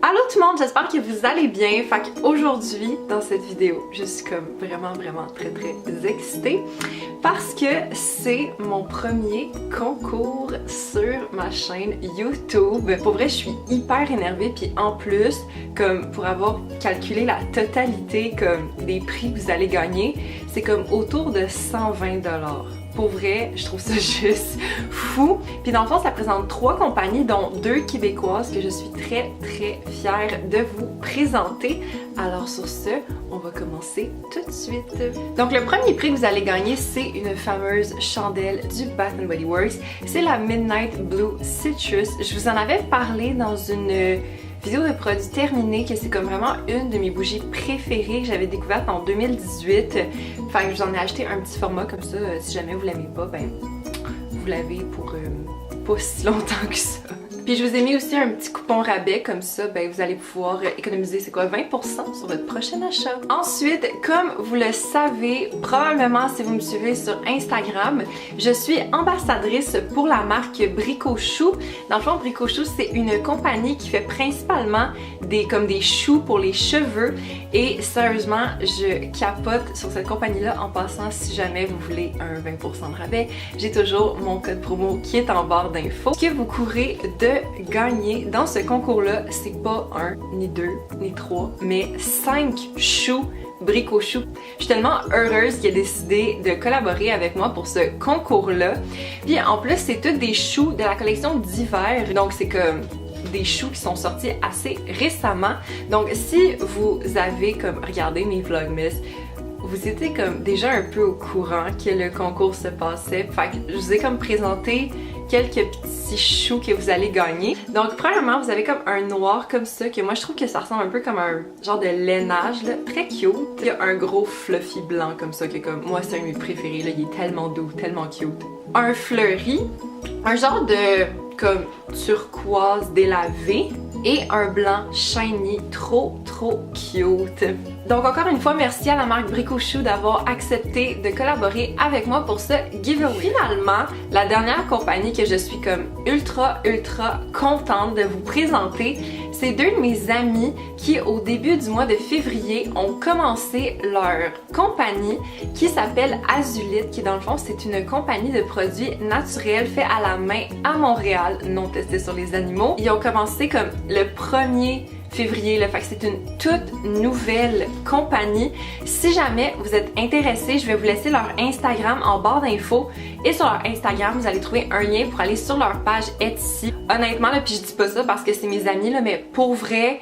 Allô tout le monde, j'espère que vous allez bien. Fait qu'aujourd'hui, dans cette vidéo, je suis comme vraiment très excitée parce que c'est mon premier concours sur ma chaîne YouTube. Pour vrai, je suis hyper énervée, puis en plus, comme pour avoir calculé la totalité comme des prix que vous allez gagner, c'est comme autour de 120 $. Pour vrai, je trouve ça juste fou. Puis dans le fond, ça présente 3 compagnies, dont 2 québécoises que je suis très fière de vous présenter. Alors sur ce, on va commencer tout de suite. Donc le premier prix que vous allez gagner, c'est une fameuse chandelle du Bath & Body Works. C'est la Midnight Blue Citrus. Je vous en avais parlé dans une vidéo de produit terminé, que c'est comme vraiment une de mes bougies préférées que j'avais découverte en 2018. Enfin, je vous en ai acheté un petit format comme ça. Si jamais vous l'aimez pas, ben vous l'avez pour pas si longtemps que ça. Puis je vous ai mis aussi un petit coupon rabais, comme ça ben vous allez pouvoir économiser, c'est quoi, 20% sur votre prochain achat. Ensuite, comme vous le savez probablement si vous me suivez sur Instagram, je suis ambassadrice pour la marque Bricochou. Dans le fond, Bricochou, c'est une compagnie qui fait principalement des choux pour les cheveux et sérieusement, je capote sur cette compagnie-là. En passant, si jamais vous voulez un 20% de rabais, j'ai toujours mon code promo qui est en barre d'infos. Ce que vous courez de gagner dans ce concours-là, c'est pas 1, ni 2, ni 3, mais 5 choux Bricochou. Je suis tellement heureuse qu'il ait décidé de collaborer avec moi pour ce concours-là. Puis en plus, c'est tous des choux de la collection d'hiver, donc c'est comme des choux qui sont sortis assez récemment. Donc si vous avez comme regardé mes vlogmas, vous étiez comme déjà un peu au courant que le concours se passait. Fait que je vous ai comme présenté quelques petits choux que vous allez gagner. Donc premièrement, vous avez comme un noir comme ça, que moi je trouve que ça ressemble un peu comme un genre de lainage, là, très cute. Il y a un gros fluffy blanc comme ça, que comme moi c'est un de mes préférés, là, il est tellement doux, tellement cute. Un fleuri, un genre de comme turquoise délavé et un blanc shiny trop cute. Donc encore une fois, merci à la marque Bricochou d'avoir accepté de collaborer avec moi pour ce giveaway. Finalement, la dernière compagnie que je suis comme ultra contente de vous présenter, c'est 2 de mes amis qui au début du mois de février ont commencé leur compagnie qui s'appelle Azulite, qui dans le fond c'est une compagnie de produits naturels faits à la main à Montréal, non testés sur les animaux. Ils ont commencé comme le 1er février, là, fait que c'est une toute nouvelle compagnie. Si jamais vous êtes intéressé, je vais vous laisser leur Instagram en barre d'infos et sur leur Instagram, vous allez trouver un lien pour aller sur leur page Etsy. Honnêtement, là, puis je dis pas ça parce que c'est mes amis, là, mais pour vrai,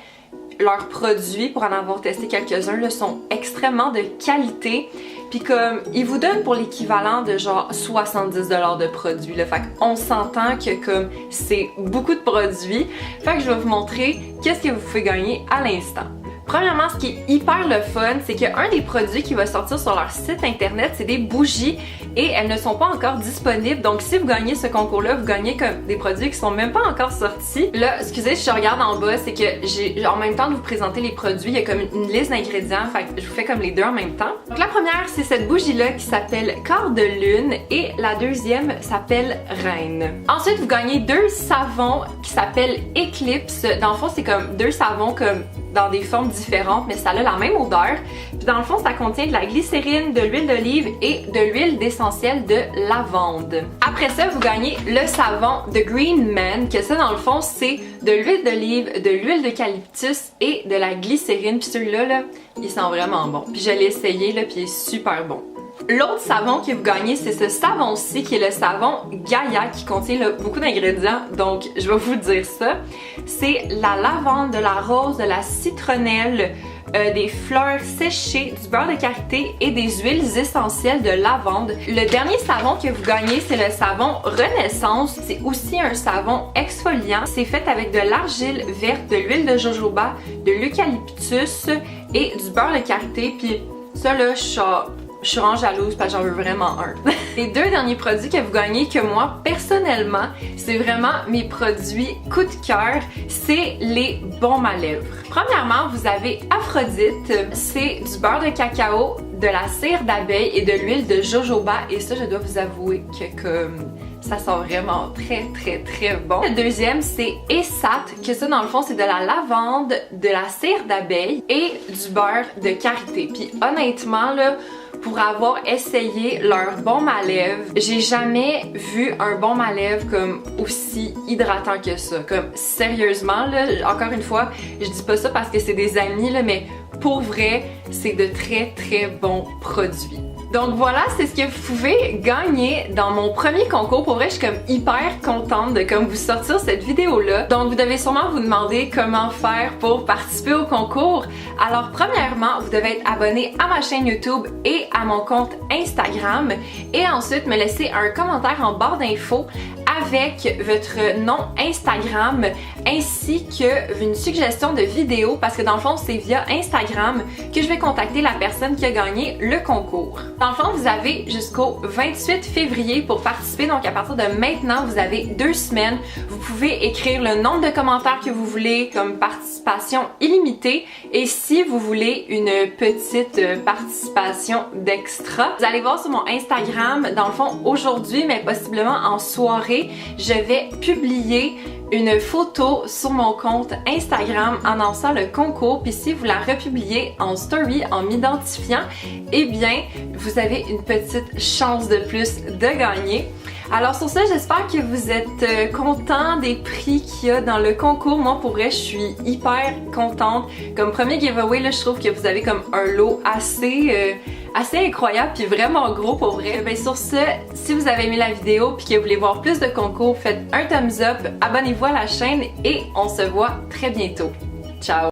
leurs produits, pour en avoir testé quelques-uns, là, sont extrêmement de qualité. Puis comme, ils vous donnent pour l'équivalent de genre 70 $ de produits, là. Fait qu'on s'entend que comme c'est beaucoup de produits. Fait que je vais vous montrer qu'est-ce que vous pouvez gagner à l'instant. Premièrement, ce qui est hyper le fun, c'est qu'un des produits qui va sortir sur leur site internet, c'est des bougies et elles ne sont pas encore disponibles. Donc si vous gagnez ce concours-là, vous gagnez comme des produits qui sont même pas encore sortis. Là, excusez, je regarde en bas, c'est que j'ai, en même temps de vous présenter les produits, il y a comme une liste d'ingrédients, fait que je vous fais comme les deux en même temps. Donc la première, c'est cette bougie-là qui s'appelle Quart de Lune et la deuxième s'appelle Reine. Ensuite, vous gagnez 2 savons qui s'appellent Eclipse. Dans le fond, c'est comme 2 savons comme dans des formes différentes, mais ça a la même odeur. Puis dans le fond, ça contient de la glycérine, de l'huile d'olive et de l'huile d'essentiel de lavande. Après ça, vous gagnez le savon de Green Man, que ça dans le fond, c'est de l'huile d'olive, de l'huile d'eucalyptus et de la glycérine. Puis celui-là, là, il sent vraiment bon. Puis je l'ai essayé, là, puis il est super bon. L'autre savon que vous gagnez, c'est ce savon-ci qui est le savon Gaia qui contient là, beaucoup d'ingrédients, donc je vais vous dire ça. C'est la lavande, de la rose, de la citronnelle, des fleurs séchées, du beurre de karité et des huiles essentielles de lavande. Le dernier savon que vous gagnez, c'est le savon Renaissance. C'est aussi un savon exfoliant. C'est fait avec de l'argile verte, de l'huile de jojoba, de l'eucalyptus et du beurre de karité. Puis ça là, je je suis vraiment jalouse parce que j'en veux vraiment un. Les deux derniers produits que vous gagnez que moi, personnellement, c'est vraiment mes produits coup de cœur, c'est les baumes à lèvres. Premièrement, vous avez Aphrodite, c'est du beurre de cacao, de la cire d'abeille et de l'huile de jojoba et ça, je dois vous avouer que comme ça sent vraiment très bon. Le deuxième, c'est Essat, que ça dans le fond, c'est de la lavande, de la cire d'abeille et du beurre de karité. Puis honnêtement, là, pour avoir essayé leur baume à lèvres, j'ai jamais vu un baume à lèvres comme aussi hydratant que ça. Comme sérieusement, là, encore une fois, je dis pas ça parce que c'est des amis, là, mais pour vrai, c'est de très bons produits. Donc voilà, c'est ce que vous pouvez gagner dans mon premier concours. Pour vrai, je suis comme hyper contente de comme vous sortir cette vidéo-là. Donc vous devez sûrement vous demander comment faire pour participer au concours. Alors premièrement, vous devez être abonné à ma chaîne YouTube et à mon compte Instagram. Et ensuite, me laisser un commentaire en barre d'infos avec votre nom Instagram ainsi que une suggestion de vidéo parce que dans le fond c'est via Instagram que je vais contacter la personne qui a gagné le concours. Dans le fond vous avez jusqu'au 28 février pour participer, donc à partir de maintenant vous avez 2 semaines. Vous pouvez écrire le nombre de commentaires que vous voulez comme participation illimitée et si vous voulez une petite participation d'extra, vous allez voir sur mon Instagram dans le fond aujourd'hui mais possiblement en soirée je vais publier une photo sur mon compte Instagram annonçant le concours puis si vous la republiez en story en m'identifiant, eh bien vous avez une petite chance de plus de gagner. Alors sur ça, j'espère que vous êtes contents des prix qu'il y a dans le concours. Moi pour vrai, je suis hyper contente. Comme premier giveaway, là, je trouve que vous avez comme un lot assez incroyable puis vraiment gros pour vrai. Ben sur ce, si vous avez aimé la vidéo puis que vous voulez voir plus de concours, faites un thumbs up, abonnez-vous à la chaîne et on se voit très bientôt. Ciao!